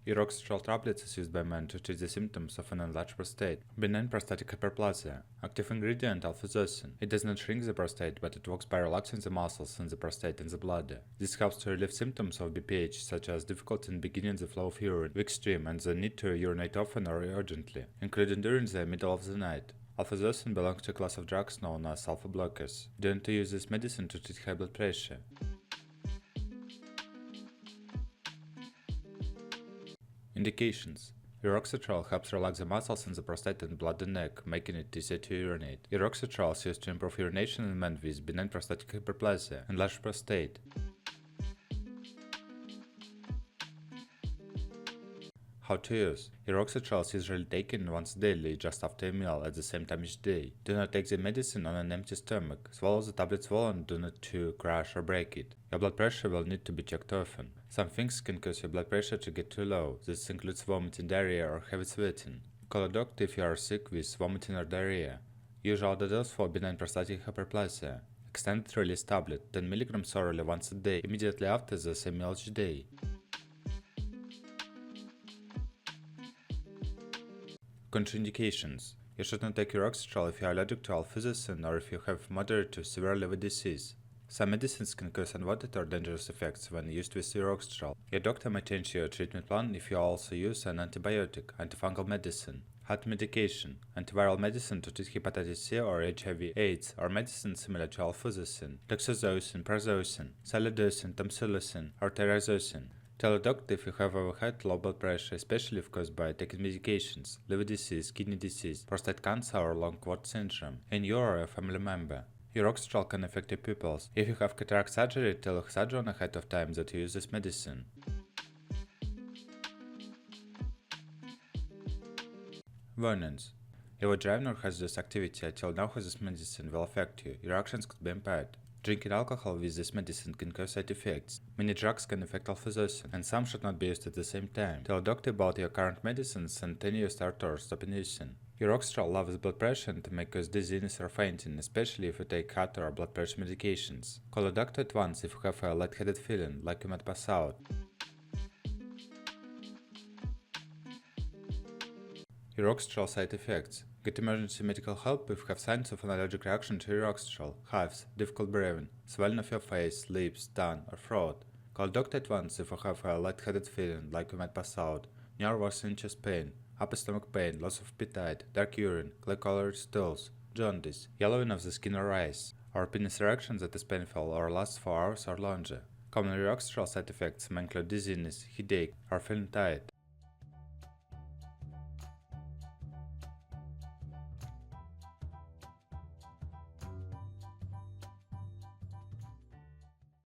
Uroxatral tablets is used by men to treat the symptoms of an enlarged prostate. Benign prostatic hyperplasia. Active ingredient Alfuzosin. It does not shrink the prostate, but it works by relaxing the muscles in the prostate and the bladder. This helps to relieve symptoms of BPH, such as difficulty in beginning the flow of urine, weak stream, and the need to urinate often or urgently, including during the middle of the night. Alfuzosin belongs to a class of drugs known as alpha blockers. Do not use this medicine to treat high blood pressure. Indications. Uroxatral helps relax the muscles in the prostate and bladder neck, making it easier to urinate. Uroxatral is used to improve urination in men with benign prostatic hyperplasia, enlarged prostate. How to use. Uroxatral is usually taken once daily, just after a meal, at the same time each day. Do not take the medicine on an empty stomach. Swallow the tablets well and do not chew, crush, or break it. Your blood pressure will need to be checked often. Some things can cause your blood pressure to get too low. This includes vomiting, diarrhea, or heavy sweating. Call a doctor if you are sick with vomiting or diarrhea. Usual dose for benign prostatic hyperplasia. Extended release tablet, 10 mg orally once a day, immediately after the same meal each day. Contraindications. You should not take Uroxatral if you are allergic to Alfuzosin or if you have moderate to severe liver disease. Some medicines can cause unwanted or dangerous effects when used with Uroxatral. Your doctor may change your treatment plan if you also use an antibiotic, antifungal medicine, heart medication, antiviral medicine to treat hepatitis C or HIV/AIDS, or medicine similar to Alfuzosin, Doxazosin, Prazosin, Salidocin, Tamsulosin, or Terazosin. Tell a doctor if you have ever had low blood pressure, especially if caused by taking medications, liver disease, kidney disease, prostate cancer, or long quad syndrome, and you or a family member. Uroxatral can affect your pupils. If you have cataract surgery, tell a surgeon ahead of time that you use this medicine. Warnings. If you drive nor has this activity until now this medicine will affect you, your actions could be impaired. Drinking alcohol with this medicine can cause side effects. Many drugs can affect Alfuzosin, and some should not be used at the same time. Tell a doctor about your current medicines and then you start or stop using. Uroxatral lowers blood pressure and may cause dizziness or fainting, especially if you take heart or blood pressure medications. Call a doctor at once if you have a lightheaded feeling, like you might pass out. Uroxatral side effects. Get emergency medical help if you have signs of an allergic reaction to Uroxatral, hives, difficult breathing, swelling of your face, lips, tongue, or throat. Call a doctor at once if you have a lightheaded feeling, like you might pass out, near worsening chest pain, upper stomach pain, loss of appetite, dark urine, clay-colored stools, jaundice, yellowing of the skin or eyes, or penis erection that is painful or lasts for hours or longer. Common Uroxatral side effects may include dizziness, headache, or feeling tired.